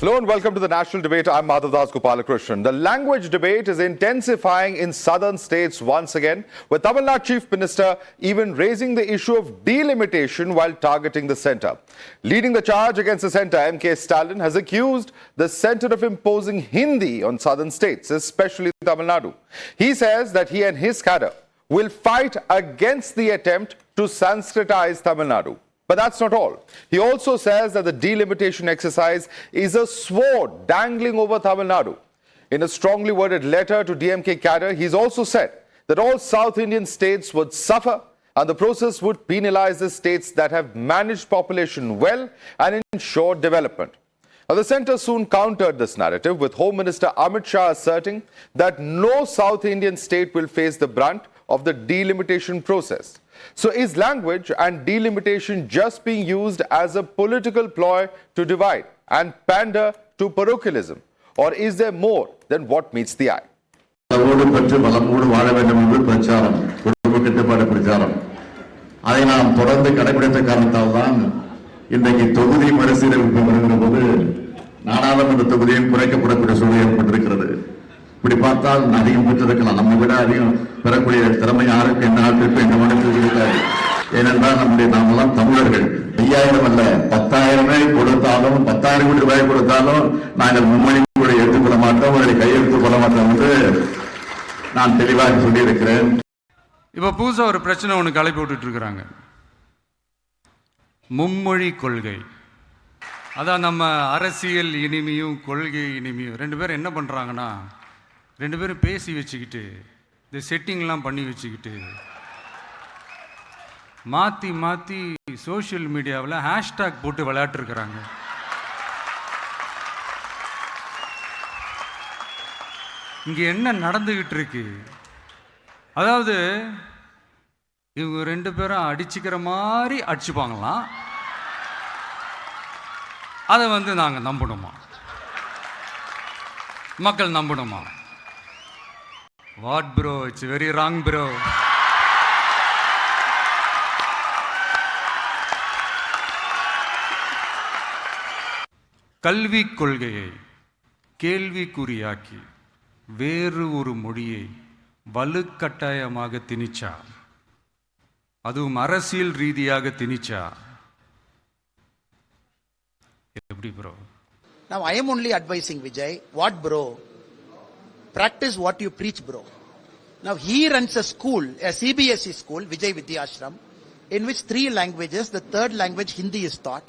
Hello and welcome to the national debate. I'm Madhavdas GK. The language debate is intensifying in southern states once again, with Tamil Nadu Chief Minister even raising the issue of delimitation while targeting the centre. Leading the charge against the centre, MK Stalin has accused the centre of imposing Hindi on southern states, especially Tamil Nadu. He says that he and his cadre will fight against the attempt to Sanskritize Tamil Nadu. But that's not all. He also says that the delimitation exercise is a sword dangling over Tamil Nadu. In a strongly worded letter to DMK cadre, he's also said that all South Indian states would suffer and the process would penalize the states that have managed population well and ensured development. Now, the centre soon countered this narrative, with Home Minister Amit Shah asserting that no South Indian state will face the brunt of the delimitation process. So is language and delimitation just being used as a political ploy to divide and pander to parochialism? Or is there more than what meets the eye? இப்படி பார்த்தால் அதிகம் பெற்றிருக்கலாம். நம்ம விட அதிகம் பெறக்கூடிய திறமை யாருக்கு என்ன ஆட்டிற்கு என்ன மனத்தில் இருக்காது. ஏனென்றால் நாமெல்லாம் தமிழர்கள். 5000 அல்ல 10,000 கொடுத்தாலும் 10,000 கோடி ரூபாய் கொடுத்தாலும் நாங்கள் மும்மொழி கூட எடுத்துக்கொள்ள மாட்டோம், அவர்களை கையெழுத்துக் கொள்ள மாட்டோம் என்று நான் தெளிவாக சொல்லியிருக்கிறேன். இப்ப புதுசா ஒரு பிரச்சனை ஒன்று கிளப்பி விட்டுட்டு இருக்கிறாங்க. மும்மொழி கொள்கை. அதான் நம்ம அரசியல் இனிமையும் கொள்கை இனிமையும் ரெண்டு பேரும் என்ன பண்றாங்கன்னா, ரெண்டு பேரும் பேசி வச்சுக்கிட்டு இந்த செட்டிங்லாம் பண்ணி வச்சுக்கிட்டு மாற்றி மாற்றி சோஷியல் மீடியாவில் ஹேஷ்டாக் போட்டு விளையாட்டுருக்கிறாங்க. இங்கே என்ன நடந்துக்கிட்டு இருக்கு? அதாவது இவங்க ரெண்டு பேரும் அடிச்சுக்கிற மாதிரி அடிச்சுப்பாங்களாம். அதை நாங்கள் நம்பணுமா? மக்கள் நம்பணுமா? What bro? It's very wrong bro. கல்வி கொள்கையை கேள்விக்குறியாக்கி வேறு ஒரு மொழியை வலுக்கட்டாயமாக திணிச்சா, அதுவும் அரசியல் ரீதியாக திணிச்சா எப்படி bro? Now I am only advising Vijay, what bro? Practice what you preach, bro. Now he runs a school, a CBSE school, Vijay Vidyashram, in which 3 languages, the third language Hindi is taught.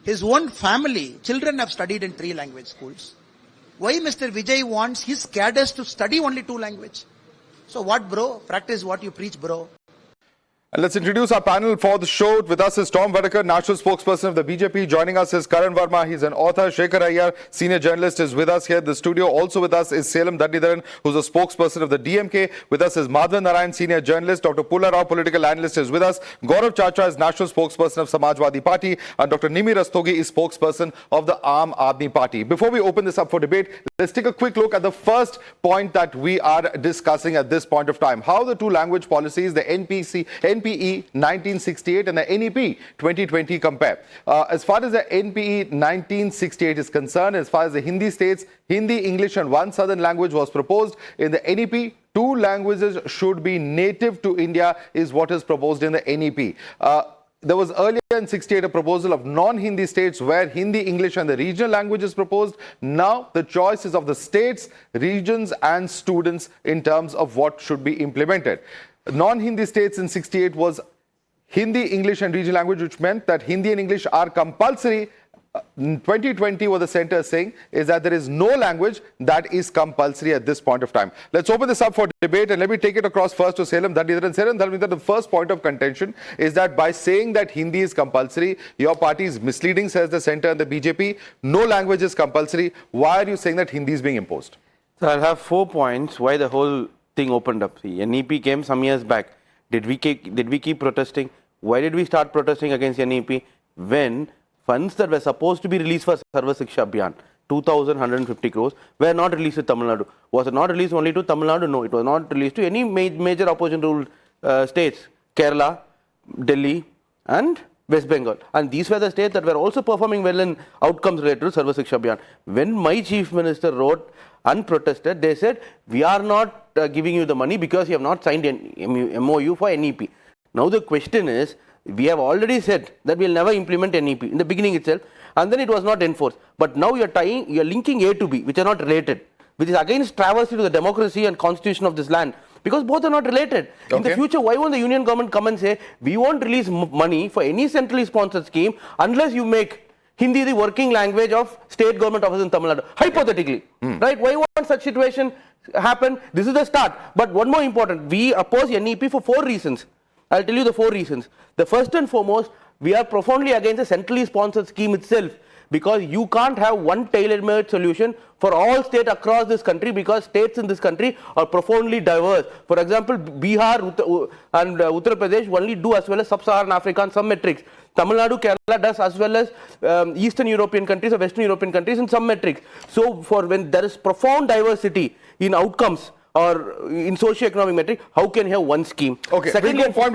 His own family, children have studied in 3 language schools. Why Mr. Vijay wants his cadres to study only 2 language? So what bro? Practice what you preach, bro. And let's introduce our panel for the show. With us is Tom Vadakar, national spokesperson of the BJP. Joining us is Karan Verma. He's an author. Shekhar Iyer, senior journalist, is with us here in the studio. Also with us is Salem Dandidharan, who's a spokesperson of the DMK. With us is Madhav Narayan, senior journalist. Dr. Pulla Rao, political analyst, is with us. Gaurav Chacha is national spokesperson of Samajwadi Party. And Dr. Nimi Rastogi is spokesperson of the Aam Aadmi Party. Before we open this up for debate, let's take a quick look at the first point that we are discussing at this point of time. How the 2 language policies, the NPE 1968 and the NEP 2020 compare. As far as the NPE 1968 is concerned, as far as the Hindi states, Hindi, English and 1 southern language was proposed. In the NEP, 2 languages should be native to India is what is proposed in the NEP. There was earlier in 68 a proposal of non-Hindi states where Hindi, English and the regional languages proposed. Now the choice is of the states, regions and students in terms of what should be implemented. Non-Hindi states in 68 was Hindi, English and regional language, which meant that Hindi and English are compulsory. 2020, what the centre is saying is that there is no language that is compulsory at this point of time. Let's open this up for debate and let me take it across first to Salem Dandidharan. Salem Dandidharan, the first point of contention is that by saying that Hindi is compulsory, your party is misleading, says the centre and the BJP. No language is compulsory. Why are you saying that Hindi is being imposed? So I'll have 4 points why the whole thing opened up. The NEP came some years back. Did we keep protesting? Why did we start protesting against NEP? When funds that were supposed to be released for Sarva Shiksha Abhiyan, 2,150 crores, were not released to Tamil Nadu. Was it not released only to Tamil Nadu? No, it was not released to any major opposition ruled states. Kerala, Delhi and West Bengal. And these were the states that were also performing well in outcomes related to Sarva Shiksha Abhiyan. When my chief minister wrote and protested, they said, we are not giving you the money because you have not signed an MOU for NEP. Now the question is, we have already said that we will never implement NEP in the beginning itself, and then it was not enforced. But now you are linking A to B, which are not related, which is against travesty to the democracy and constitution of this land, because both are not related. Okay. In the future, why won't the union government come and say, we won't release money for any centrally sponsored scheme unless you make Hindi the working language of state government offices in Tamil Nadu, hypothetically, right? Why won't such situation happen? This is the start. But one more important, we oppose NEP for 4 reasons. I'll tell you the 4 reasons. The first and foremost, we are profoundly against a centrally sponsored scheme itself, because you can't have one tailor-made solution for all states across this country, because states in this country are profoundly diverse. For example, Bihar and Uttar Pradesh only do as well as sub-Saharan Africa in some metrics. Tamil Nadu, Kerala does as well as Eastern European countries or Western European countries in some metrics. So for when there is profound diversity in outcomes or in socio-economic metric, how can you have one scheme? Okay, we'll go point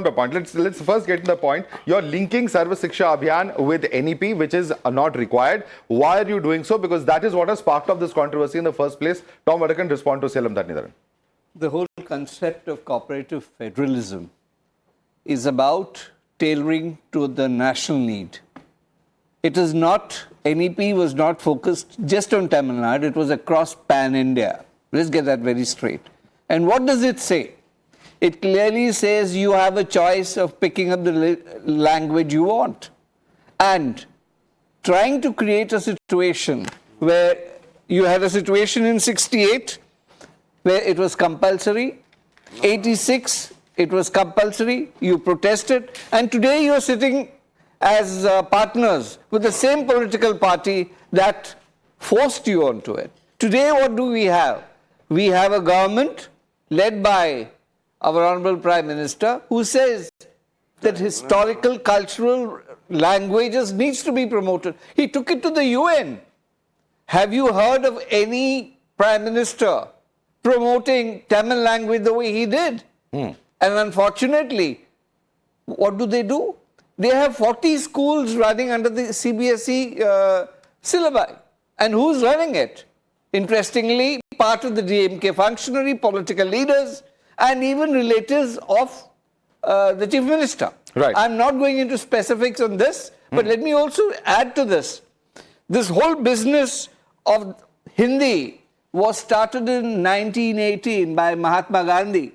by point. Let's first get to the point. You're linking Sarva Shiksha Abhiyan with NEP, which is not required. Why are you doing so? Because that is what has sparked off this controversy in the first place. Tom Vadakan, respond to Selam Dhanidharan. The whole concept of cooperative federalism is about tailoring to the national need. It is not, NEP was not focused just on Tamil Nadu, it was across pan-India. Let's get that very straight. And what does it say? It clearly says you have a choice of picking up the language you want. And trying to create a situation where you had a situation in 68 where it was compulsory, 86 it was compulsory, you protested, and today you are sitting as partners with the same political party that forced you onto it. Today what do we have? We have a government led by our Honorable Prime Minister who says that historical, cultural languages needs to be promoted. He took it to the UN. Have you heard of any Prime Minister promoting Tamil language the way he did? And unfortunately, what do? They have 40 schools running under the CBSE syllabi. And who's running it? Interestingly, part of the DMK functionary, political leaders, and even relatives of the Chief Minister. Right. I'm not going into specifics on this, but let me also add to this. This whole business of Hindi was started in 1918 by Mahatma Gandhi.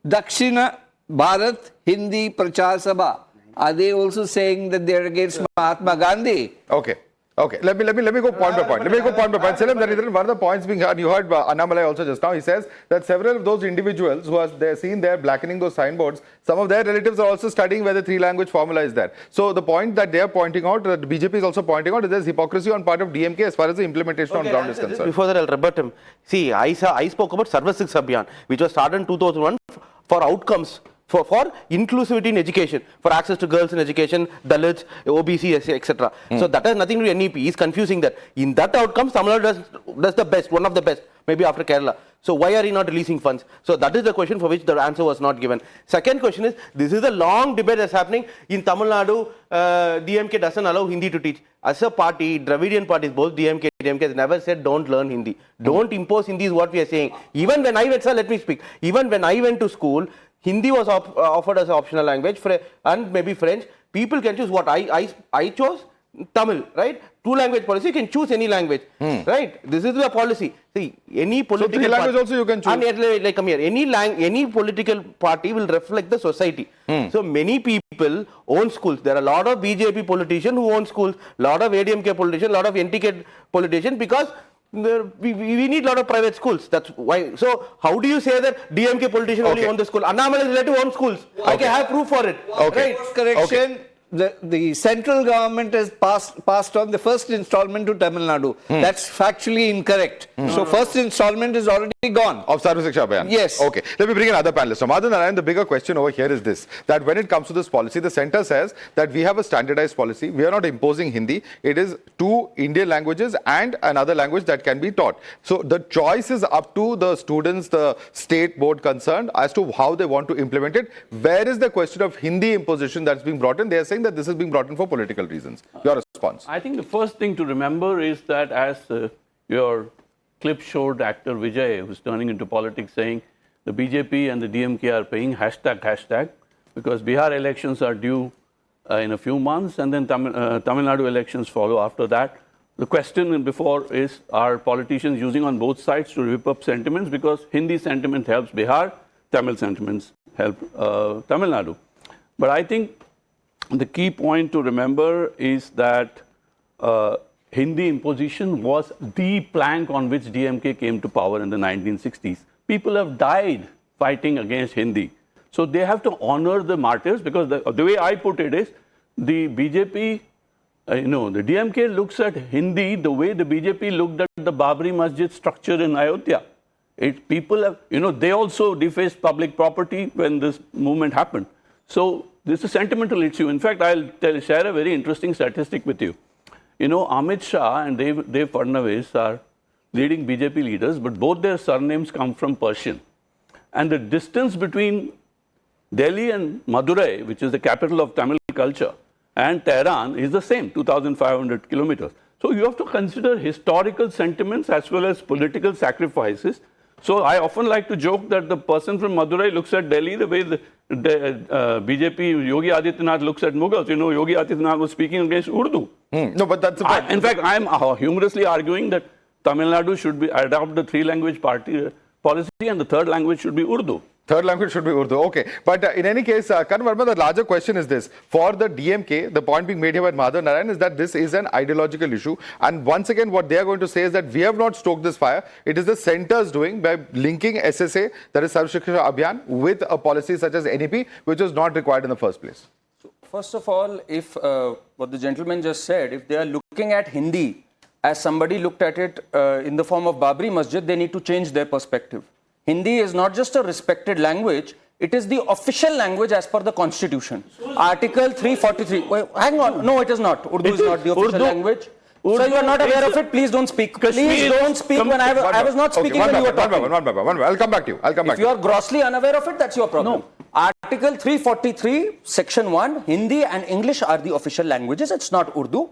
Dakshina Bharat Hindi Prachar Sabha. Are they also saying that they're against Mahatma Gandhi? Okay. Let me go point by point. Selam Dhanidharan, one of the points being heard, you heard Annamalai also just now, he says that several of those individuals who are seen there blackening those signboards, some of their relatives are also studying where the 3-language formula is there. So the point that they are pointing out, that the BJP is also pointing out, is there's hypocrisy on part of DMK as far as the implementation on ground is concerned. Before that, I'll rebut him. See, I spoke about Sarva Shiksha Abhiyan, which was started in 2001 for outcomes. For inclusivity in education, for access to girls in education, Dalits, OBC, etc. So that has nothing to do with NEP. He's confusing that. In that outcomes, Tamil Nadu does the best, one of the best, maybe after Kerala. So why are he not releasing funds? So that is the question for which the answer was not given. Second question is, this is a long debate that's happening. In Tamil Nadu, DMK doesn't allow Hindi to teach. As a party, Dravidian parties, both DMK and DMK has never said don't learn Hindi. Don't impose Hindi is what we are saying. Even when I went, sir, let me speak. Even when I went to school, Hindi was offered as an optional language and maybe French. People can choose what I chose Tamil, right? 2-language policy, you can choose any language, right? This is the policy. See, any political so 3 languages also you can choose. And like come here, any political party will reflect the society. So many people own schools. There are a lot of BJP politicians who own schools, a lot of ADMK politicians, a lot of NTK politicians, because we need a lot of private schools. That's why. So how do you say that DMK politician only own the school? Annamalai relative own schools. I can have proof for it. Okay. Right? Correction. The central government has passed on the first installment to Tamil Nadu. That's factually incorrect. So first installment is already gone. Of Sarva Shiksha Abhiyan? Yes. Okay. Let me bring another panelist. So Madhav Narayan, the bigger question over here is this, that when it comes to this policy, the centre says that we have a standardized policy. We are not imposing Hindi. It is 2 Indian languages and another language that can be taught. So the choice is up to the students, the state board concerned, as to how they want to implement it. Where is the question of Hindi imposition that's being brought in? They are saying saying that this is being brought in for political reasons. Your response? I think the first thing to remember is that as your clip showed actor Vijay, who's turning into politics, saying the BJP and the DMK are paying hashtag, because Bihar elections are due in a few months, and then Tamil Nadu elections follow after that. The question before is, are politicians using on both sides to whip up sentiments? Because Hindi sentiment helps Bihar, Tamil sentiments help Tamil Nadu. But I think the key point to remember is that Hindi imposition was the plank on which DMK came to power in the 1960s. People have died fighting against Hindi. So they have to honor the martyrs, because the way I put it is, the BJP, the DMK looks at Hindi the way the BJP looked at the Babri Masjid structure in Ayodhya. People have, they also defaced public property when this movement happened. So this is a sentimental issue. In fact, I'll share a very interesting statistic with you. Amit Shah and Dev Fadnavis are leading BJP leaders, but both their surnames come from Persian. And the distance between Delhi and Madurai, which is the capital of Tamil culture, and Tehran is the same, 2,500 kilometers. So you have to consider historical sentiments as well as political sacrifices. So I often like to joke that the person from Madurai looks at Delhi the way the BJP Yogi Adityanath looks at Mughals. Yogi Adityanath was speaking against Urdu. No, but that's the point. In fact, I'm humorously arguing that Tamil Nadu should adopt the three-language policy, and the third language should be Urdu. Third language should be Urdu. Okay. But in any case, Karan Verma, the larger question is this. For the DMK, the point being made here by Madhav Narayan is that this is an ideological issue. And once again, what they are going to say is that we have not stoked this fire. It is the centers doing by linking SSA, that is Sarv Shiksha Abhiyan, with a policy such as NEP, which was not required in the first place. So first of all, if what the gentleman just said, if they are looking at Hindi as somebody looked at it in the form of Babri Masjid, they need to change their perspective. Hindi is not just a respected language, it is the official language as per the constitution. Article 343. Wait, hang on. No, it is not. Urdu is not the official language. So you are not aware of it, please don't speak. Please don't speak when I was not speaking when you were talking. One by one. I'll come back to you. If you are grossly unaware of it, that's your problem. No. Article 343, Section 1, Hindi and English are the official languages. It's not Urdu.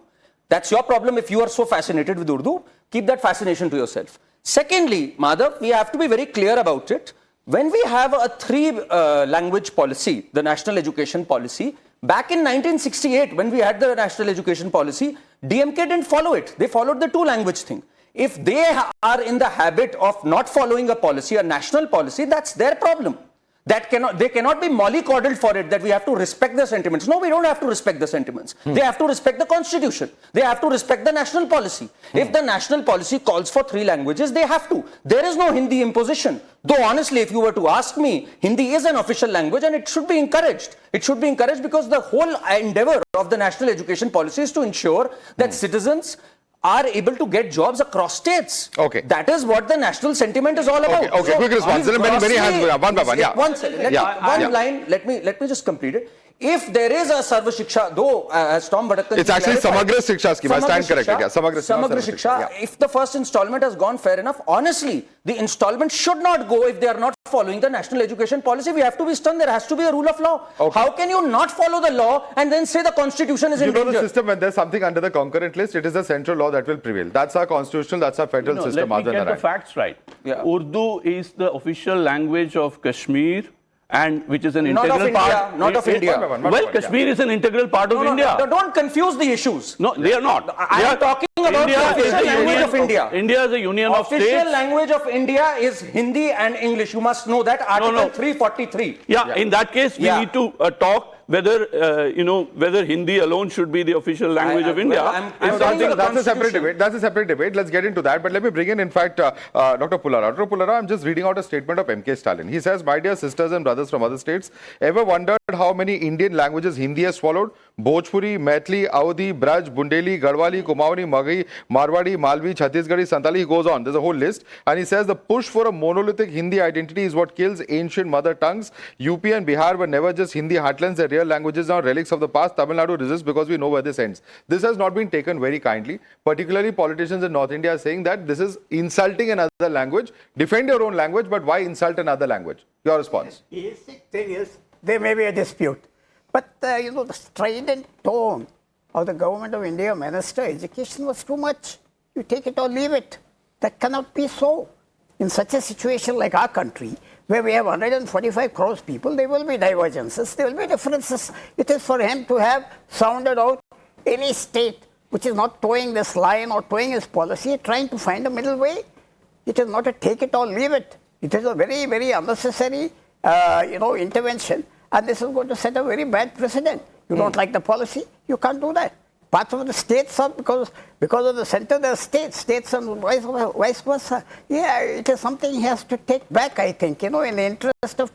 That's your problem. If you are so fascinated with Urdu, keep that fascination to yourself. Secondly, Madhav, we have to be very clear about it. When we have a three-language policy, the national education policy, back in 1968, when we had the national education policy, DMK didn't follow it. They followed the two-language thing. If they are in the habit of not following a policy, a national policy, that's their problem. They cannot be mollycoddled for it, that we have to respect the sentiments. No, we don't have to respect the sentiments. They have to respect the constitution. They have to respect the national policy. If the national policy calls for three languages, they have to. There is no Hindi imposition. Though honestly, if you were to ask me, Hindi is an official language and it should be encouraged. It should be encouraged because the whole endeavor of the national education policy is to ensure that citizens are able to get jobs across states. Okay. That is what the national sentiment is all about. Okay, quick response. Many hands, one by one. Yeah. One line, let me just complete it. If there is a Sarva Shiksha, though, as Tom Bhadakar... It's actually Samagra Shiksha scheme. I stand corrected. Yeah. Samagra Shiksha. If the first installment has gone fair enough, honestly, the installment should not go if they are not following the national education policy. We have to be stern. There has to be a rule of law. Okay. How can you not follow the law and then say the constitution is in danger? You know the system, when there's something under the concurrent list, it is the central law that will prevail. That's our constitutional, that's our federal system. Let me get the facts right. Yeah. Urdu is the official language of Kashmir, and which is an integral part. Not of India. Well, Kashmir is an integral part of India. Don't confuse the issues. No, they are not. I am talking about the official language of India. India is a union of states. Official language of India is Hindi and English. You must know that. Article 343. Yeah, in that case, we need to talk whether whether Hindi alone should be the official language of India. That's a separate debate. That's a separate debate. Let's get into that. But let me bring in fact, Dr. Pullara. Dr. Pullara, I'm just reading out a statement of MK Stalin. He says, "My dear sisters and brothers from other states, ever wondered how many Indian languages Hindi has swallowed? Bhojpuri, Maithili, Awadhi, Braj, Bundeli, Garhwali, Kumaoni, Maghai, Marwadi, Malvi, Chhattisgarhi, Santali." He goes on. There's a whole list. And he says the push for a monolithic Hindi identity is what kills ancient mother tongues. UP and Bihar were never just Hindi heartlands. Their real languages are relics of the past. Tamil Nadu resists because we know where this ends. This has not been taken very kindly. Particularly politicians in North India are saying that this is insulting another language. Defend your own language, but why insult another language? Your response? The basic thing is there may be a dispute. But, the strident tone of the government of India, Minister Education was too much. You take it or leave it. That cannot be so. In such a situation like our country, where we have 145 crores people, there will be divergences, there will be differences. It is for him to have sounded out any state which is not towing this line or towing his policy, trying to find a middle way. It is not a take it or leave it. It is a very, very unnecessary, intervention. And this is going to set a very bad precedent. You don't like the policy, you can't do that. Parts of the states are, because of the center, there are states and vice versa. Yeah, it is something he has to take back, I think, in the interest of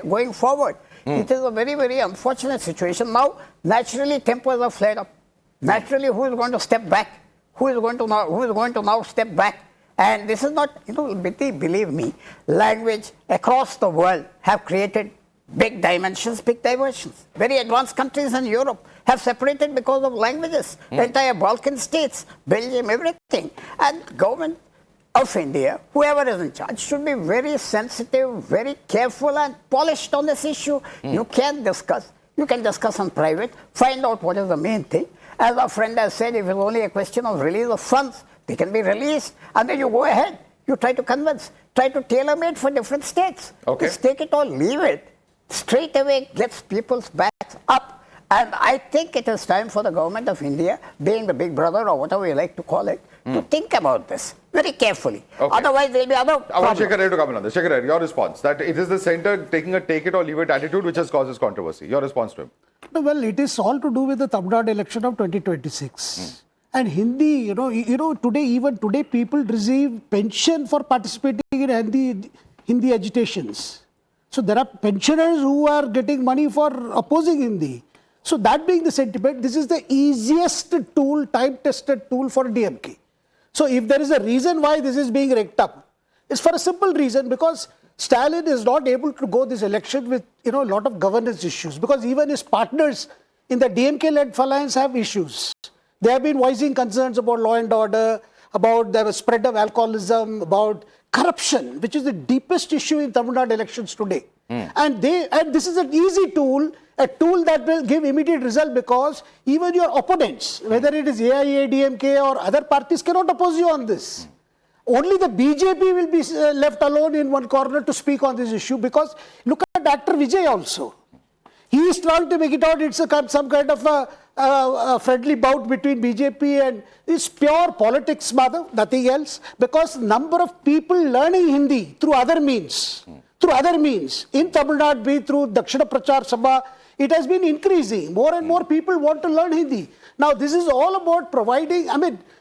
going forward. It is a very, very unfortunate situation. Now, naturally, tempers are flared up. Naturally, who is going to step back? Who is going to now step back? And this is not, believe me, language across the world have created big dimensions, big diversions. Very advanced countries in Europe have separated because of languages. The entire Balkan states, Belgium, everything. And government of India, whoever is in charge, should be very sensitive, very careful and polished on this issue. You can discuss on private, find out what is the main thing. As our friend has said, if it's only a question of release of funds, they can be released, and then you go ahead. You try to convince, try to tailor-made for different states. Okay. Just take it or leave it. Straight away gets people's backs up. And I think it is time for the government of India, being the big brother or whatever you like to call it, to think about this very carefully. Okay. Otherwise, there will be other I want problems. Shekhar Rai to come in on this. Shekhar Rai, your response, that it is the centre taking a take it or leave it attitude which has caused this controversy. Your response to him? No, well, it is all to do with the Tamil Nadu election of 2026. And Hindi, today people receive pension for participating in Hindi agitations. So there are pensioners who are getting money for opposing Hindi. So that being the sentiment, this is the easiest tool, time-tested tool for DMK. So if there is a reason why this is being raked up, it's for a simple reason, because Stalin is not able to go this election with a lot of governance issues, because even his partners in the DMK-led phalanx have issues. They have been voicing concerns about law and order, about the spread of alcoholism, about corruption, which is the deepest issue in Tamil Nadu elections today. And this is an easy tool, a tool that will give immediate result, because even your opponents, whether it is AIA, DMK or other parties, cannot oppose you on this. Only the BJP will be left alone in one corner to speak on this issue, because look at Dr. Vijay also. He is trying to make it out it's some kind of a friendly bout between BJP, and it's pure politics, Madhav, nothing else, because number of people learning Hindi through other means, in Tamil Nadu, be through Dakshina Prachar Sabha, it has been increasing. More and more people want to learn Hindi. Now, this is all about providing,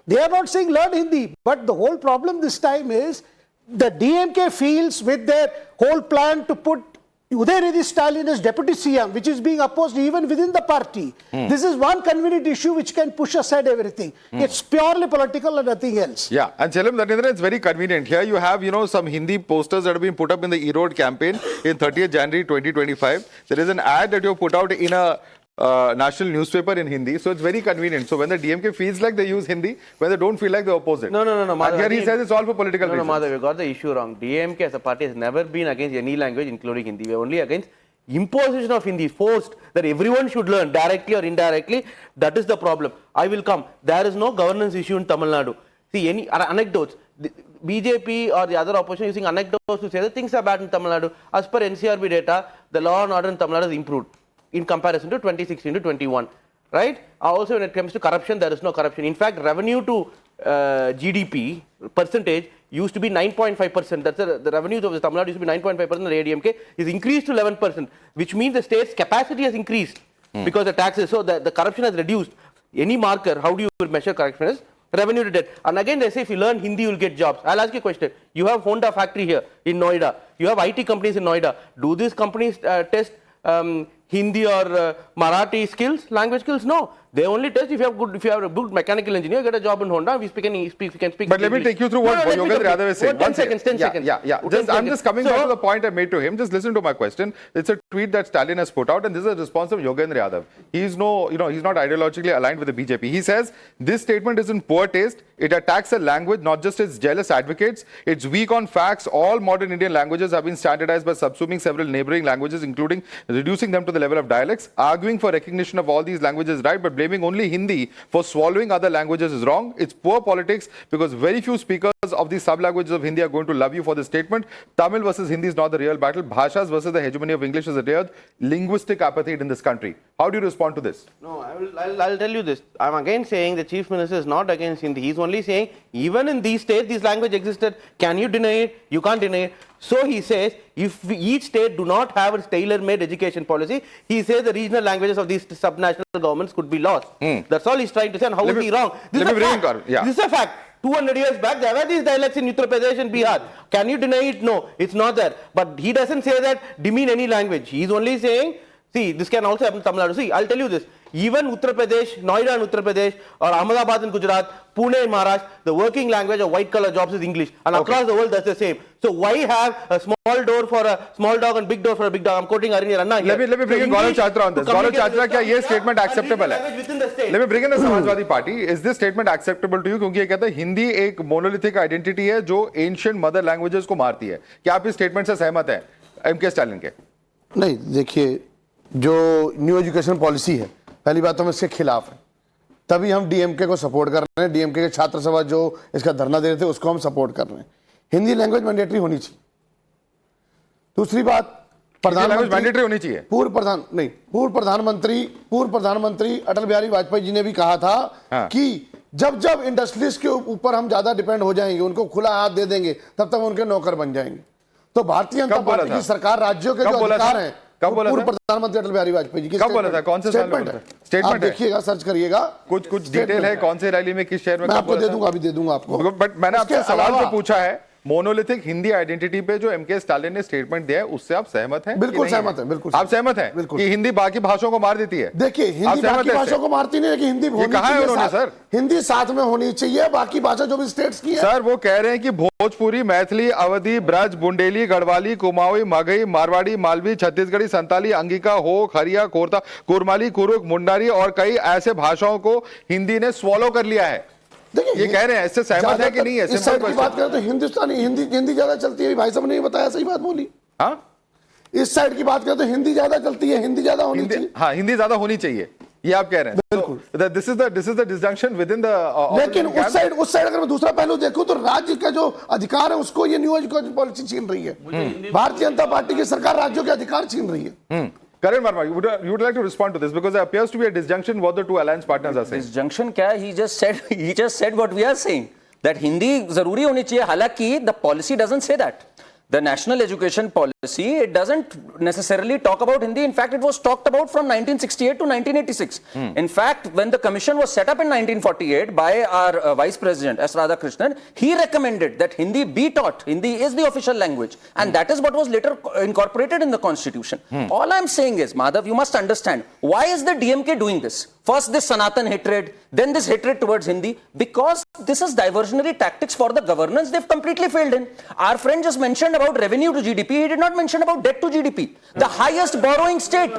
they are not saying learn Hindi, but the whole problem this time is the DMK feels with their whole plan to put Udayanithi Stalin as deputy CM, which is being opposed even within the party. This is one convenient issue which can push aside everything. It's purely political and nothing else. Yeah, and Chelam Dhanendra, it's very convenient. Here you have, some Hindi posters that have been put up in the Erode campaign in 30th January 2025. There is an ad that you have put out in a national newspaper in Hindi, so it's very convenient. So when the DMK feels like they use Hindi, when they don't feel like, they oppose it. No. And here he says it's all for political reasons. No, Madhav, you got the issue wrong. DMK as a party has never been against any language, including Hindi. We are only against imposition of Hindi, forced that everyone should learn directly or indirectly. That is the problem. I will come. There is no governance issue in Tamil Nadu. See, any anecdotes. The BJP or the other opposition using anecdotes to say that things are bad in Tamil Nadu. As per NCRB data, the law and order in Tamil Nadu has improved in comparison to 2016 to 21, right? Also, when it comes to corruption, there is no corruption. In fact, revenue to GDP percentage used to be 9.5%. That's the revenues of the Tamil Nadu used to be 9.5%. The ADMK is increased to 11%, which means the state's capacity has increased because the taxes. So the corruption has reduced. Any marker, how do you measure corruption? Is revenue to debt. And again, they say if you learn Hindi, you will get jobs. I'll ask you a question. You have Honda factory here in Noida. You have IT companies in Noida. Do these companies test Hindi or Marathi skills, language skills? No. They only test if you have a good mechanical engineer, get a job in Honda. We can speak. But let me take you through what Yogendra Yadav is saying. 10 seconds. Yeah. I'm just coming back to the point I made to him. Just listen to my question. It's a tweet that Stalin has put out, and this is a response of Yogendra Yadav. He's not ideologically aligned with the BJP. He says this statement is in poor taste. It attacks a language, not just its jealous advocates. It's weak on facts. All modern Indian languages have been standardized by subsuming several neighboring languages, including reducing them to the level of dialects. Arguing for recognition of all these languages is right, but blaming only Hindi for swallowing other languages is wrong. It's poor politics because very few speakers of these sub-languages of Hindi are going to love you for this statement. Tamil versus Hindi is not the real battle. Bhashas versus the hegemony of English is a real linguistic apartheid in this country. How do you respond to this? No, I'll tell you this. I'm again saying the Chief Minister is not against Hindi. He's only saying even in these states this language existed. Can you deny it? You can't deny it. So he says if each state do not have a tailor-made education policy, he says the regional languages of these subnational governments could be lost. That's all he's trying to say. And how is he wrong? This is a fact. 200 years back, there were these dialects in Uttar Pradesh and Bihar. Can you deny it? No, it's not there. But he doesn't say that demean any language. He's only saying, see, this can also happen in Tamil Nadu. See, I'll tell you this. Even Uttar Pradesh, Noida in Uttar Pradesh, or Ahmedabad in Gujarat, Pune in Maharashtra, the working language of white-collar jobs is English. And across the world, that's the same. So why have a small door for a small dog and big door for a big dog? I'm quoting Arvind Ranna here. Let me bring in Gaurav Chatra on this. Gaurav Chatra, क्या ये statement acceptable है? Let me bring in the Samajwadi Party. Is this statement acceptable to you? क्योंकि ये कहता है हिंदी एक monolithic identity है जो ancient mother languages को मारती है. क्या आप इस statement से सहमत हैं? MK स्टालिन के? नहीं, देखिए जो न्यू एजुकेशन पॉलिसी है, पहली बात तो हम इसके खिलाफ हैं. तभी हम डीएमके को सपोर्ट कर रहे हैं. डीएमके के छात्र सभा जो इसका धरना दे रहे थे उसको हम सपोर्ट कर रहे हैं. हिंदी लैंग्वेज मैंडेटरी होनी चाहिए. दूसरी बात, मैंडेटरी होनी चाहिए. पूर्व प्रधानमंत्री अटल बिहारी वाजपेयी जी ने भी कहा था कि जब इंडस्ट्रीज के ऊपर हम ज्यादा डिपेंड हो जाएंगे, उनको खुला हाथ दे देंगे, तब तक उनके नौकर बन जाएंगे. तो भारतीय जनता पार्टी की सरकार राज्यों के जो अधिकार हैं, पूर्व प्रधानमंत्री अटल बिहारी वाजपेयी जी कब बोला था? कौन से स्टेटमेंट आप देखिएगा, सर्च करिएगा. कुछ डिटेल है कौन से रैली में किस शहर में? मैं आपको दे दूंगा, अभी दे दूंगा आपको. बट मैंने आपसे सवाल जो पूछा है मोनोलिथिक हिंदी आइडेंटिटी पे जो एमके स्टालिन ने स्टेटमेंट दिया है उससे आप सहमत हैं? बिल्कुल सहमत हैं. बिल्कुल आप सहमत हैं कि हिंदी बाकी भाषाओं को मार देती है? देखिए, हिंदी बाकी भाषाओं को मारती नहीं है कि हिंदी होनी कहा है उन्होंने सर? हिंदी साथ में होनी चाहिए, बाकी भाषा जो भी स्टेट्स की है. सर वो कह रहे हैं कि भोजपुरी, मैथिली, अवधी, ब्रज, बुंडेली, गढ़वाली, कुमाऊी, मगही, मारवाड़ी, मालवी, छत्तीसगढ़ी, संताली, अंगिका, हो, खरिया, कोरता, कुरमाली, कुरुक, मुंडारी और कई ऐसे भाषाओं को हिंदी ने स्वॉलो कर लिया है. ये कह रहे हैं, इससे सहमत है कि नहीं है? इस साइड की बात करें तो हिंदुस्तानी हिंदी ज्यादा चलती है. भाई साहब ने बताया, सही बात बोली. हाँ, इस साइड की बात करें तो हिंदी ज्यादा चलती है, हिंदी ज्यादा होनी चाहिए. हाँ, हिंदी ज्यादा होनी चाहिए, ये आप कह रहे हैं. बिल्कुल. This is the disjunction with in the. लेकिन उस साइड अगर मैं दूसरा पहलू देखूं तो राज्य का जो अधिकार है उसको ये न्यू एजुकेशन पॉलिसी छीन रही है. भारतीय जनता पार्टी की सरकार राज्यों के अधिकार छीन रही है. Karan Verma, you would like to respond to this because there appears to be a disjunction what the two alliance partners are saying. Disjunction क्या है? He just said what we are saying, that Hindi जरूरी होनी चाहिए. हालांकि the policy doesn't say that. The national education policy, it doesn't necessarily talk about Hindi. In fact, it was talked about from 1968 to 1986. In fact, when the commission was set up in 1948 by our Vice President S. Radhakrishnan, he recommended that Hindi be taught. Hindi is the official language. And that is what was later incorporated in the constitution. All I'm saying is, Madhav, you must understand, why is the DMK doing this? First this Sanatan hatred, then this hatred towards Hindi, because this is diversionary tactics for the governance they've completely failed in. Our friend just mentioned about revenue to GDP, he did not mention about debt to GDP. The highest borrowing state,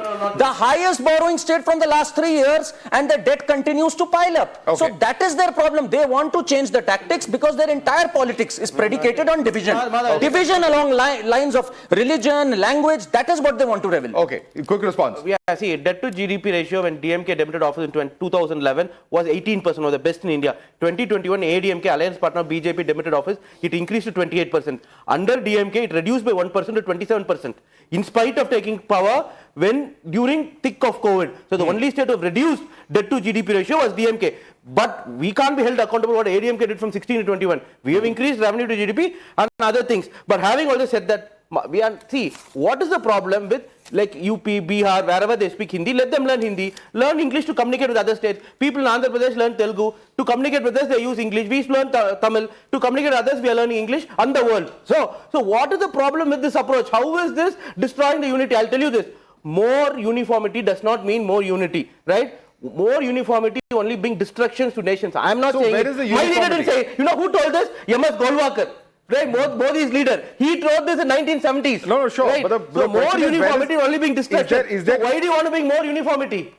from the last 3 years, and the debt continues to pile up. Okay. So that is their problem. They want to change the tactics because their entire politics is predicated on division. Division along lines of religion, language, that is what they want to reveal. Okay, quick response. Yeah, see, debt to GDP ratio when DMK debuted office in 2011 was 18%, was the best in India. 2021 ADMK alliance partner BJP debuted office, it increased to 28%. Under DMK, it reduced by 1% to 27%. In spite of taking power when during thick of COVID. So the only state of reduced debt to GDP ratio was DMK. But we can't be held accountable what ADMK did from 16 to 21. We have increased revenue to GDP and other things. But having also said that, we are, see, what is the problem with like UP, Bihar, wherever they speak Hindi, let them learn Hindi, learn English to communicate with other states. People in Andhra Pradesh learn Telugu. To communicate with us, they use English. We learn Tamil. To communicate with others, we are learning English and the world. So what is the problem with this approach? How is this destroying the unity? I'll tell you this. More uniformity does not mean more unity, right? more uniformity only bring destructions to nations. I am not So saying where it. is the My leader uniformity? didn't say it. You know who told this? M.S. Golwalkar. Right, Modi's leader. He wrote this in 1970s. No, sure. Right? But the so more question is, uniformity only being destruction. is there- So why do you want to bring more uniformity?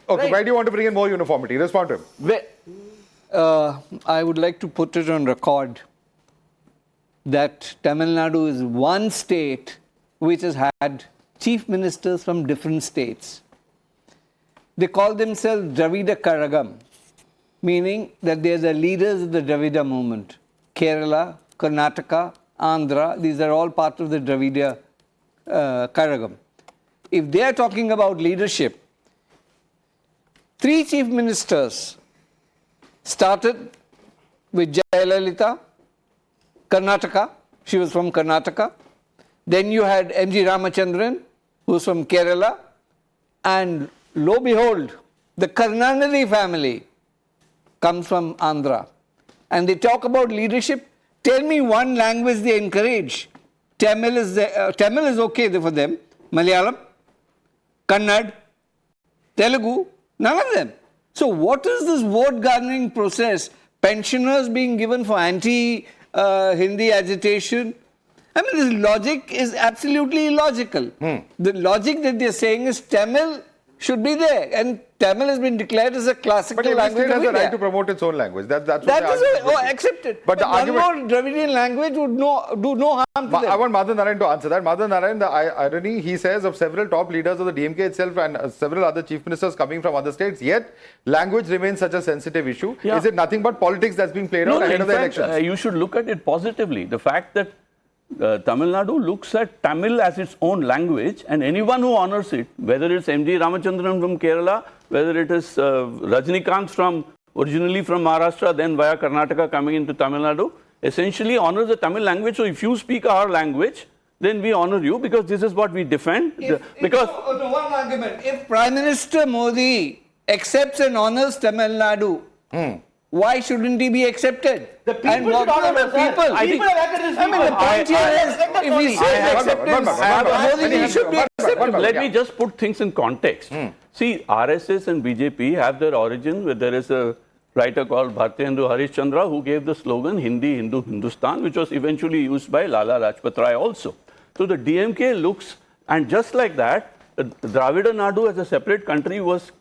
Okay, Right. why do you want to bring in more uniformity? Respond to him. I would like to put it on record that Tamil Nadu is one state which has had chief ministers from different states. They call themselves Dravida Karagam, meaning that they are the leaders of the Dravida movement. Kerala, Karnataka, Andhra, these are all part of the Dravida Karagam. If they are talking about leadership, 3 chief ministers started with Jayalalitha, Karnataka, she was from Karnataka. Then you had M.G. Ramachandran, who was from Kerala. And lo behold, the Karnanadi family comes from Andhra. And they talk about leadership. Tell me one language they encourage. Tamil is okay for them. Malayalam, Kannada, Telugu, none of them. So what is this vote garnering process? Pensioners being given for anti-Hindi agitation? I mean, this logic is absolutely illogical. The logic that they're saying is Tamil should be there, and Tamil has been declared as a classical But every language state has of the India. right to promote its own language. That's what That the is argument would be. accepted. But the one argument- more Dravidian language would do no harm to them. I want Madhav Narayan to answer that. Madhav Narayan, the irony, he says, of several top leaders of the DMK itself and several other chief ministers coming from other states, yet language remains such a sensitive issue. Yeah. Is it nothing but politics that's being played out ahead in of the fact, elections? you should look at it positively. The fact that Tamil Nadu looks at Tamil as its own language, and anyone who honors it, whether it's M.G. Ramachandran from Kerala, whether it is Rajinikanth originally from Maharashtra, then via Karnataka coming into Tamil Nadu, essentially honors the Tamil language. So if you speak our language, then we honor you because this is what we defend. One argument. If Prime Minister Modi accepts and honors Tamil Nadu, why shouldn't he be accepted? The people and what should honor are the us, sir. people? People have acted as I mean, the people. point here is, if he says acceptance, Modi, he should be accepted. Let me just put things in context. See, RSS and BJP have their origin where there is a writer called Bhartiyendu Harishchandra who gave the slogan Hindi, Hindu, Hindustan, which was eventually used by Lala Lajpat Rai also. So the DMK looks, and just like that, Dravida Nadu as a separate country was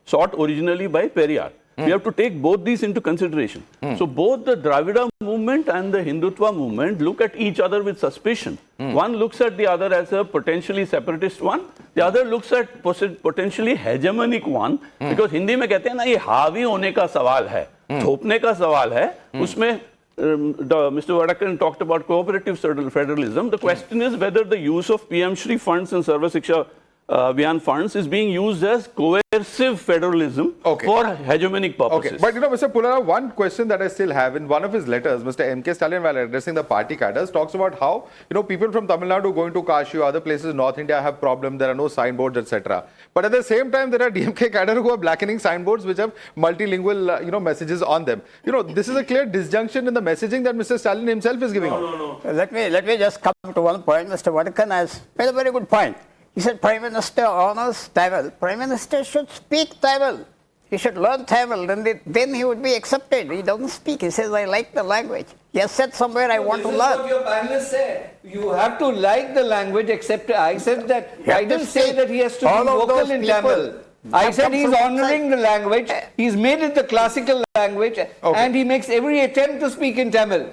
sought originally by Periyar. We have to take both these into consideration. So both the Dravida movement and the Hindutva movement look at each other with suspicion. One looks at the other as a potentially separatist one. The other looks at potentially hegemonic one. Because Hindi में कहते हैं ना ये हावी होने का सवाल है, थोपने का सवाल है. उसमें Mr. Vadakan talked about cooperative federalism. The question is whether the use of PM Shri funds and Sarva Shiksha Abhiyan funds is being used as coercive federalism for hegemonic purposes. Okay, but Mr. Pulara, one question that I still have, in one of his letters, Mr. M.K. Stalin, while addressing the party cadres, talks about how, people from Tamil Nadu going to Kashi or other places in North India have problems, there are no signboards, etc. But at the same time, there are DMK cadres who are blackening signboards which have multilingual, messages on them. This is a clear disjunction in the messaging that Mr. Stalin himself is giving out. Let me just come to one point. Mr. Vadakan has made a very good point. He said Prime Minister honors Tamil. Prime Minister should speak Tamil. He should learn Tamil. Then he would be accepted. He doesn't speak. He says, I like the language. He has said somewhere, I want to learn. This is what your panelists said. You have to like the language, except I said that. I didn't say that he has to be vocal in Tamil. I said he's honoring the language. He's made it the classical language. And he makes every attempt to speak in Tamil.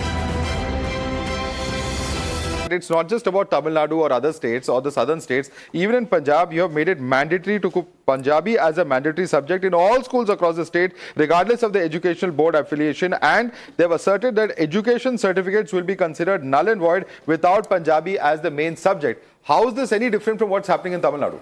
It's not just about Tamil Nadu or other states or the southern states. Even in Punjab, you have made it mandatory to cook Punjabi as a mandatory subject in all schools across the state, regardless of the educational board affiliation. And they've asserted that education certificates will be considered null and void without Punjabi as the main subject. How is this any different from what's happening in Tamil Nadu?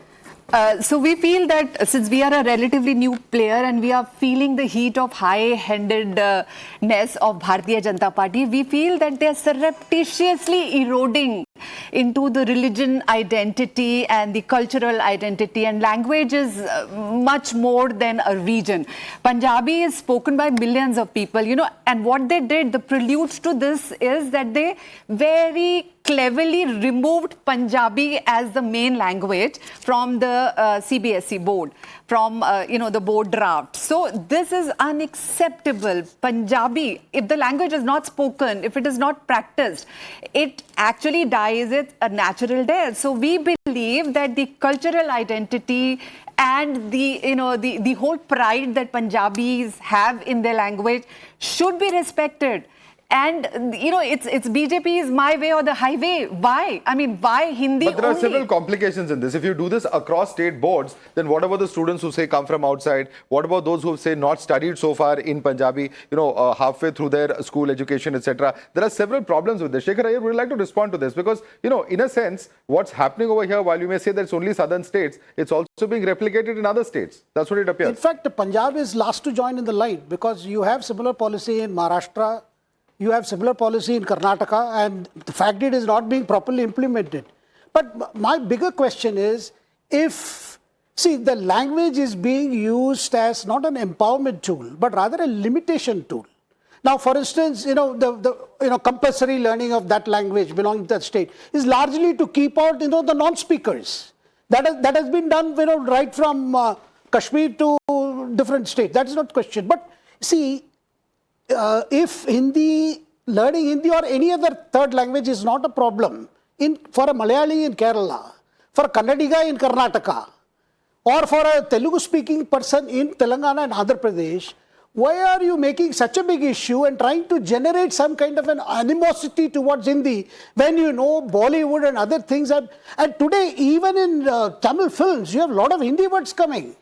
So we feel that since we are a relatively new player and we are feeling the heat of high-handedness of Bharatiya Janata Party, we feel that they are surreptitiously eroding into the religion identity and the cultural identity, and language is much more than a region. Punjabi is spoken by millions of people, and what they did, the prelude to this is that they very cleverly removed Punjabi as the main language from the CBSE board, from the board draft. So this is unacceptable. Punjabi, if the language is not spoken, if it is not practiced, it actually dies a natural death. So we believe that the cultural identity and the whole pride that Punjabis have in their language should be respected. And, it's BJP is my way or the highway. Why? I mean, why Hindi But there are only? several complications in this. If you do this across state boards, then what about the students who say come from outside? What about those who say not studied so far in Punjabi, halfway through their school education, etc.? There are several problems with this. Shekhar Iyer, would you like to respond to this? Because, in a sense, what's happening over here, while you may say that it's only southern states, it's also being replicated in other states. That's what it appears. In fact, Punjab is last to join in the line because you have similar policy in Maharashtra, you have similar policy in Karnataka, and the fact it is not being properly implemented. But my bigger question is, the language is being used as not an empowerment tool, but rather a limitation tool. Now, for instance, the compulsory learning of that language belonging to that state is largely to keep out, the non-speakers. That has been done, right from Kashmir to different states. That is not question. But see, if learning Hindi or any other third language is not a problem for a Malayali in Kerala, for a Kannadiga in Karnataka, or for a Telugu-speaking person in Telangana and Andhra Pradesh, why are you making such a big issue and trying to generate some kind of an animosity towards Hindi when Bollywood and other things are... And today, even in Tamil films, you have a lot of Hindi words coming.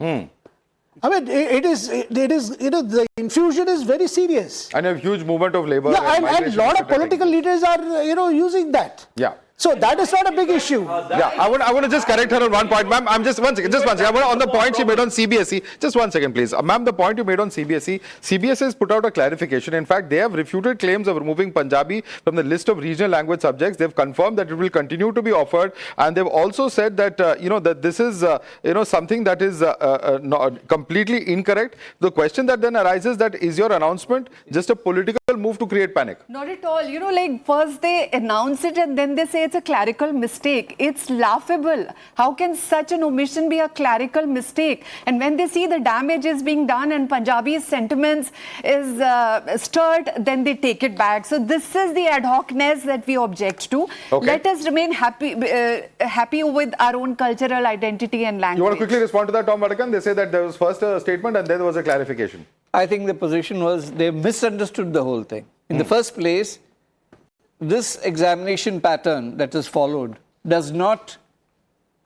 I mean, the infusion is very serious. And a huge movement of labor. Yeah, and a lot of political leaders are, using that. Yeah. So that is not a big issue. Yeah, I want to just correct her on one point, ma'am. I'm just one second. I want on the point she made on CBSE. Just 1 second, please, ma'am. The point you made on CBSE. CBSE has put out a clarification. In fact, they have refuted claims of removing Punjabi from the list of regional language subjects. They've confirmed that it will continue to be offered, and they've also said that that this is something that is not completely incorrect. The question that then arises that is your announcement just a political move to create panic? Not at all. First they announce it and then they say it's a clerical mistake. It's laughable. How can such an omission be a clerical mistake? And when they see the damage is being done and Punjabi's sentiments is stirred, then they take it back. So this is the ad hocness that we object to. Okay. Let us remain happy with our own cultural identity and language. You want to quickly respond to that, Tom Vadakan? They say that there was first a statement and then there was a clarification. I think the position was they misunderstood the whole thing. In the first place, this examination pattern that is followed does not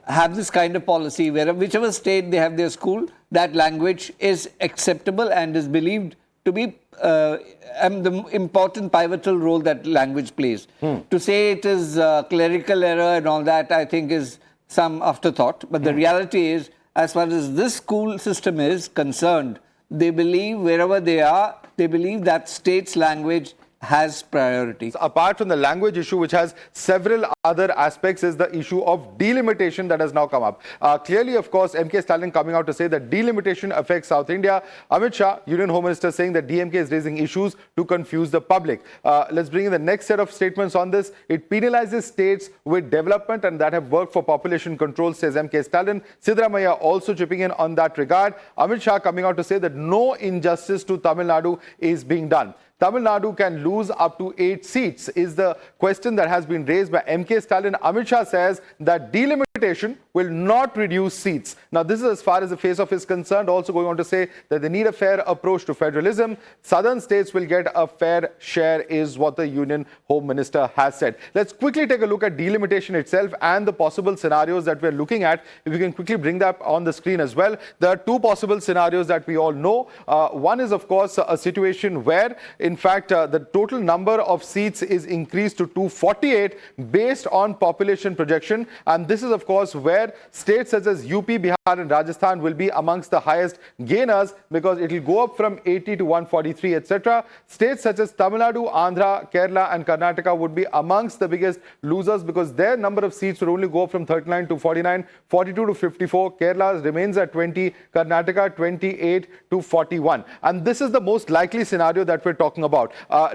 have this kind of policy where whichever state they have their school, that language is acceptable and is believed to be the important pivotal role that language plays. To say it is clerical error and all that, I think is some afterthought. But the reality is, as far as this school system is concerned, they believe wherever they are, they believe that state's language has priority. Apart from the language issue, which has several other aspects, is the issue of delimitation that has now come up. Clearly, of course, MK Stalin coming out to say that delimitation affects South India. Amit Shah, Union Home Minister, saying that DMK is raising issues to confuse the public. Let's bring in the next set of statements on this. It penalizes states with development and that have worked for population control, says MK Stalin. Siddaramaiah also chipping in on that regard. Amit Shah coming out to say that no injustice to Tamil Nadu is being done. Tamil Nadu can lose up to 8 seats is the question that has been raised by MK Stalin. Amit Shah says that delimitation will not reduce seats. Now, this is as far as the face of is concerned, also going on to say that they need a fair approach to federalism. Southern states will get a fair share is what the Union Home Minister has said. Let's quickly take a look at delimitation itself and the possible scenarios that we're looking at. If you can quickly bring that on the screen as well. There are two possible scenarios that we all know. One is, of course, a situation where in fact, the total number of seats is increased to 248 based on population projection. And this is, of course, course, where states such as UP, Bihar and Rajasthan will be amongst the highest gainers because it will go up from 80 to 143, etc. States such as Tamil Nadu, Andhra, Kerala and Karnataka would be amongst the biggest losers because their number of seats will only go from 39 to 49, 42 to 54. Kerala remains at 20, Karnataka 28 to 41. And this is the most likely scenario that we're talking about.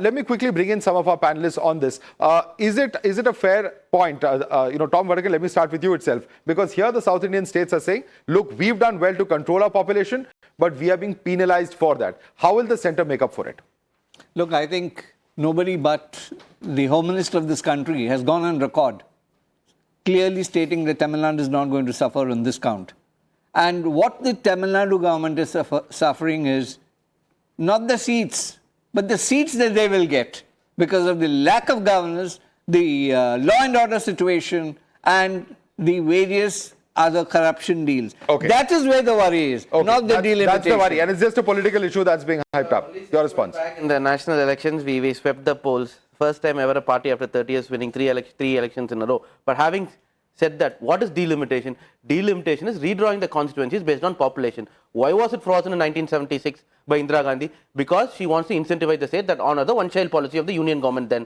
Let me quickly bring in some of our panelists on this. Is it a fair point? Tom Vadakar, let me start with you itself. Because here the South Indian states are saying, look, we've done well to control our population, but we are being penalized for that. How will the centre make up for it? Look, I think nobody but the Home Minister of this country has gone on record clearly stating that Tamil Nadu is not going to suffer on this count. And what the Tamil Nadu government is suffering is not the seats, but the seats that they will get because of the lack of governance, the law and order situation, and the various other corruption deals. Okay. That is where the worry is, not the delimitation. That's the worry, and it's just a political issue that's being hyped up. Your response? Back in the national elections, we swept the polls. First time ever a party after 30 years winning three elections in a row. But having said that, what is delimitation? Delimitation is redrawing the constituencies based on population. Why was it frozen in 1976 by Indira Gandhi? Because she wants to incentivize the state that honor the one-child policy of the union government then.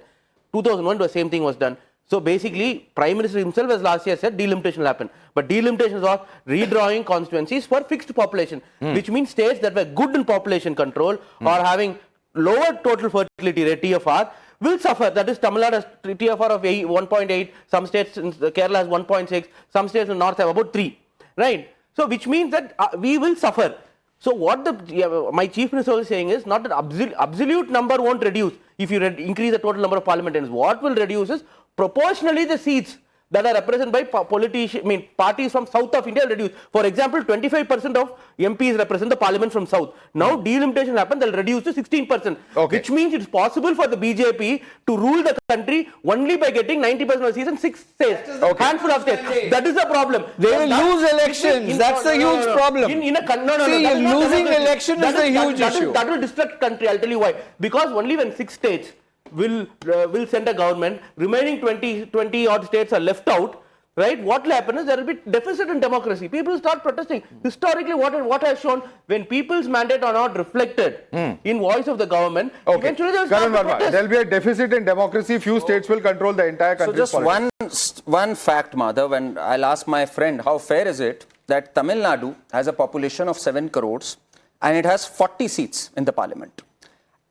2001, the same thing was done. So basically, Prime Minister himself as last year said delimitation will happen. But delimitation is what? Redrawing constituencies for fixed population, which means states that were good in population control or having lower total fertility rate, TFR, will suffer. That is, Tamil Nadu has TFR of 1.8, some states in Kerala has 1.6, some states in North have about 3, right? So which means that we will suffer. So what my chief minister is saying is not that absolute number won't reduce if you increase the total number of parliamentarians. What will reduce is proportionally the seats that are represented by parties from south of India will reduce. For example, 25% of MPs represent the parliament from south. Now delimitation happens, they'll reduce to 16%, which means it's possible for the BJP to rule the country only by getting 90% of the seats in 6 states, handful of states. That is the problem. They will lose elections. That's a huge problem. See, losing election is a huge issue. That will distract country. I'll tell you why. Because only when 6 states will send a government, remaining 20 odd states are left out, right? What will happen is there will be deficit in democracy. People start protesting. Historically, what has shown, when people's mandate are not reflected in voice of the government, eventually there will be a deficit in democracy. Few states will control the entire country. So just one fact, Madhav, and I'll ask my friend, how fair is it that Tamil Nadu has a population of 7 crores and it has 40 seats in the parliament?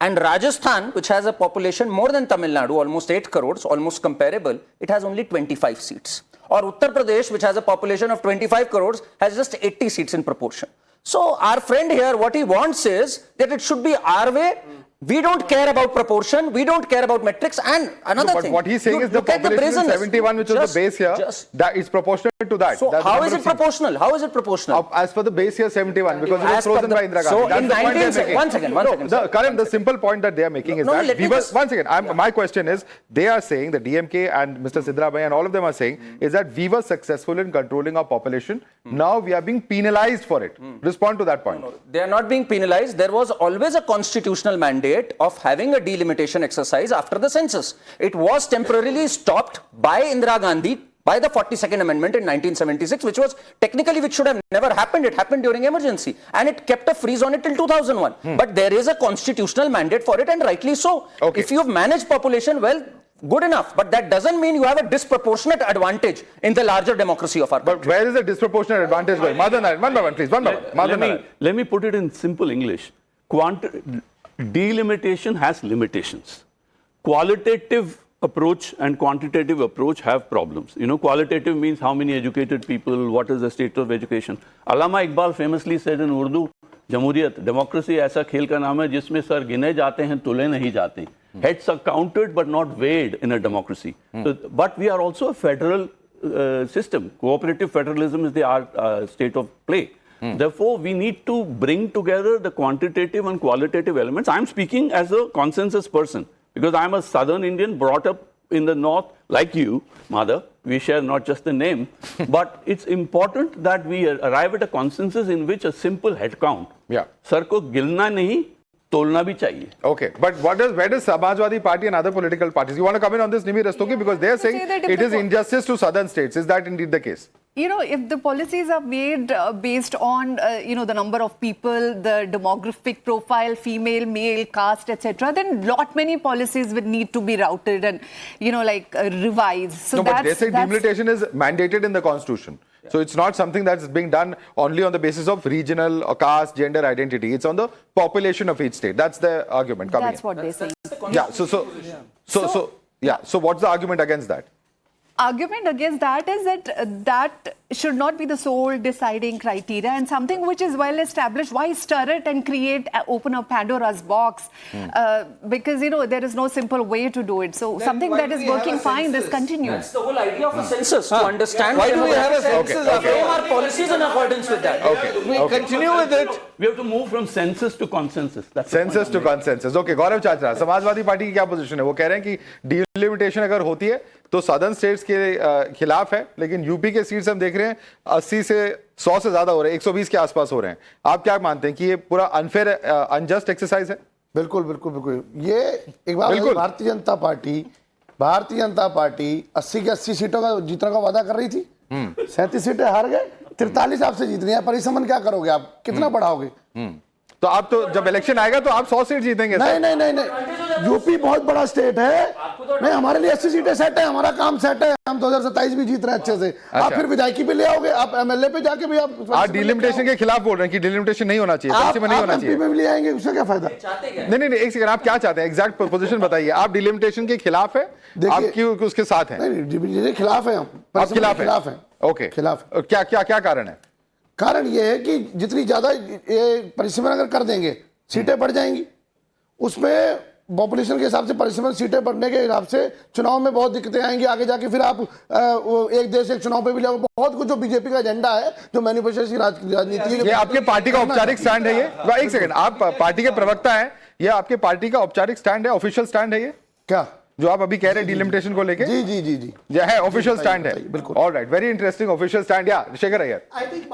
And Rajasthan, which has a population more than Tamil Nadu, almost 8 crores, almost comparable, it has only 25 seats. Or Uttar Pradesh, which has a population of 25 crores, has just 80 seats in proportion. So our friend here, what he wants is that it should be our way. We don't care about proportion. We don't care about metrics. And another thing. But what he's saying is the population 71, which was the base here, that is proportional to that. So how is it proportional? How is it proportional? As for the base here, 71, because it was frozen by Indira Gandhi. So in 19... One second. The simple point that they are making is that we were... One second. My question is, they are saying, the DMK and Mr. Siddharabhai and all of them are saying, is that we were successful in controlling our population. Now we are being penalized for it. Respond to that point. No, they are not being penalized. There was always a constitutional mandate of having a delimitation exercise after the census. It was temporarily stopped by Indira Gandhi by the 42nd Amendment in 1976, which should have never happened. It happened during emergency, and it kept a freeze on it till 2001. But there is a constitutional mandate for it, and rightly so. If you have managed population well, good enough, but that doesn't mean you have a disproportionate advantage in the larger democracy of our country. But where is the disproportionate advantage going? Madhav, one by one, please. Let me put it in simple English. Delimitation has limitations. Qualitative approach and quantitative approach have problems. Qualitative means how many educated people, what is the state of education. Allama Iqbal famously said in Urdu, Jamhuriyat, democracy ऐसा खेल का नाम है जिसमें sir गिने जाते हैं तुले नहीं जाते. Heads are counted but not weighed in a democracy. But we are also a federal system. Cooperative federalism is the state of play. Therefore, we need to bring together the quantitative and qualitative elements. I'm speaking as a consensus person because I'm a Southern Indian brought up in the North like you, Madhav. We share not just the name, but it's important that we arrive at a consensus in which a simple head count. Sir ko gilna nahi, tolna bhi chahiye. Okay, but where does Samajwadi Party and other political parties? You want to come in on this, Nimi Rastogi, because they are saying it is injustice to southern states. Is that indeed the case? if the policies are made based on, the number of people, the demographic profile, female, male, caste, etc., then lot many policies would need to be routed and, revised. So no, but they say delimitation is mandated in the constitution. So it's not something that's being done only on the basis of regional or caste, gender identity. It's on the population of each state. That's the argument coming. That's what they say. Yeah. So what's the argument against that? Argument against that is that that should not be the sole deciding criteria, and something which is well established. Why stir it and open a Pandora's box? Because there is no simple way to do it. So Then something why that do is we have working a fine, this census? continues. That's the whole idea of a census, to understand. Why do we have a census? Frame our policies in accordance with that. We continue with it. We have to move from census to consensus. That's the point census I'm to making. Consensus okay Gaurav चाचा Samajwadi party की क्या position है वो कह रहे हैं कि delimitation अगर होती है तो सदर्न स्टेट्स के खिलाफ है लेकिन यूपी के सीट्स हम देख रहे हैं 80 से 100 से ज्यादा हो रहे हैं 120 के आसपास हो रहे हैं आप क्या मानते हैं कि ये पूरा अनफेयर अनजस्ट एक्सरसाइज है बिल्कुल बिल्कुल बिल्कुल ये एक बात बिल्कुल। भारतीय जनता पार्टी 80 के 80 सीटों का जीतने का वादा कर रही थी 37 सीटें हार गए 43 आपसे जीतनी है परिसमन क्या करोगे आप कितना बढ़ाओगे तो आप तो जब इलेक्शन आएगा तो आप 100 सीट जीतेंगे नहीं नहीं नहीं नहीं यूपी बहुत बड़ा स्टेट है नहीं हमारे लिए 80 सीटें सेट है हमारा काम सेट है हम 2027 भी जीत रहे हैं अच्छे से आप फिर विधायकी पे ले आओगे आप एमएलए पे जाके भी आप डिलिमिटेशन के खिलाफ बोल रहे हैं कि डिलिमिटेशन नहीं होना चाहिए परिसीमन नहीं होना चाहिए MP में भी ले आएंगे उसका क्या फायदा नहीं एक सेकंड आप क्या चाहते हैं एग्जैक्ट पोजीशन बताइए आप डिलिमिटेशन के खिलाफ है आप क्यों उसके साथ हैं नहीं खिलाफ है हम आप खिलाफ हैं ओके खिलाफ क्या कारण है कारण ये है कि जितनी ज्यादा ये परिसीमन अगर कर देंगे सीटें बढ़ जाएंगी उसमें पॉपुलेशन के हिसाब से परिसीमन सीटें बढ़ने के हिसाब से चुनाव में बहुत दिक्कतें आएंगी आगे जाके फिर आप एक देश एक चुनाव पे भी ले बहुत कुछ जो बीजेपी का एजेंडा है जो मैनिफेस्टो की राजनीति ये आपके पार्टी का औपचारिक स्टैंड है ये एक सेकंड आप पार्टी के प्रवक्ता हैं ये आपके पार्टी का औपचारिक स्टैंड है ऑफिशियल स्टैंड है ये क्या जो आप अभी कह रहे हैं डिलिमिटेशन को लेके जी जी जी जी ये है ऑफिशियल स्टैंड है बिल्कुल alright very interesting official stand या Shekhar Iyer I think,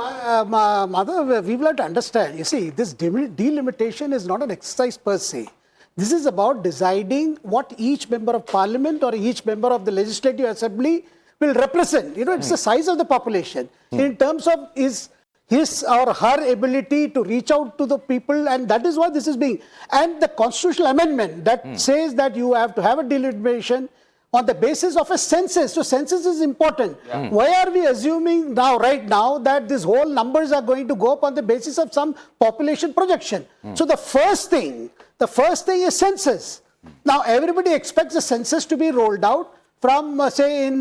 Madhav, we will have to understand. You see, this delimitation is not an exercise per se. This is about deciding what each member of parliament or each member of the legislative assembly will represent. It's the size of the population in terms of his or her ability to reach out to the people, and that is why this is being. And the constitutional amendment that says that you have to have a delimitation on the basis of a census. So census is important. Why are we assuming right now that these whole numbers are going to go up on the basis of some population projection? So the first thing is census. Now everybody expects the census to be rolled out from say in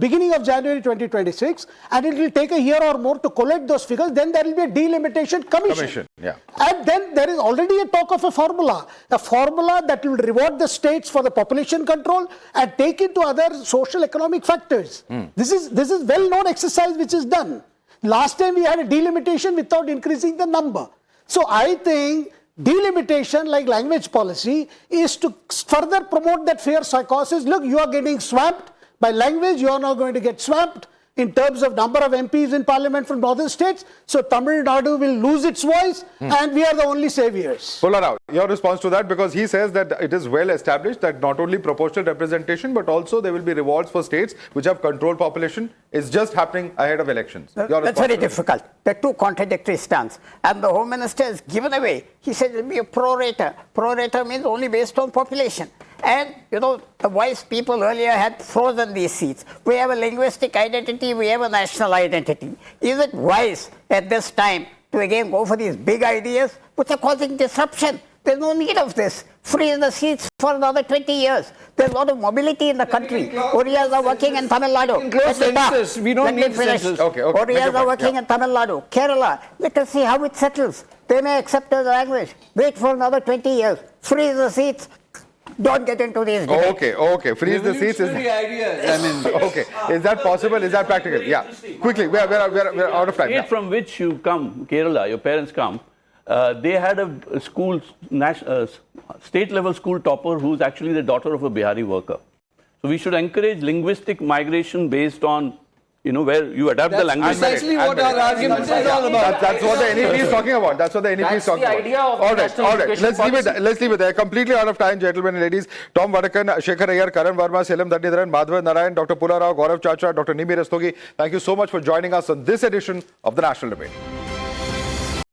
beginning of January 2026, and it will take a year or more to collect those figures. Then there will be a delimitation commission. Yeah. And then there is already a talk of a formula that will reward the states for the population control and take into other social economic factors. This is well known exercise which is done. Last time we had a delimitation without increasing the number. So I think delimitation, like language policy, is to further promote that fair psychosis. Look, you are getting swamped by language, you are not going to get swamped in terms of number of MPs in parliament from northern states. So Tamil Nadu will lose its voice and we are the only saviors. Pull her out. Your response to that, because he says that it is well established that not only proportional representation but also there will be rewards for states which have controlled population. It's just happening ahead of elections. That's very difficult. There are two contradictory stands. And the Home Minister has given away. He said it will be a pro-rata. Pro-rata means only based on population. And, the wise people earlier had frozen these seats. We have a linguistic identity, we have a national identity. Is it wise at this time to again go for these big ideas which are causing disruption? There's no need of this. Freeze the seats for another 20 years. There's a lot of mobility in the country. Orias are working in Tamil Nadu. We don't need census. Okay. Orias are working in Tamil Nadu. Kerala. Let us see how it settles. They may accept the language. Wait for another 20 years. Freeze the seats. Don't get into these debates. Okay. Freeze the seats. Okay. Is that possible? Is that practical? Yeah. Quickly, we're out of time. State from which you come, Kerala, your parents come, they had a school, state level school topper who's actually the daughter of a Bihari worker. So we should encourage linguistic migration based on you know, where you adapt the language. Precisely what our argument is all about. That's what the NEP is talking about. That's what the NEP is That's the talking about. idea of all right, national all right. education Let's leave it there. Completely out of time, gentlemen and ladies. Tom Vadakan, Shekhar Iyer, Karan Verma, Selam Dhandidaran, Madhav Narayan, Dr. Pula Rao, Gaurav Chacha, Dr. Nimi Rastogi. Thank you so much for joining us on this edition of the National Debate.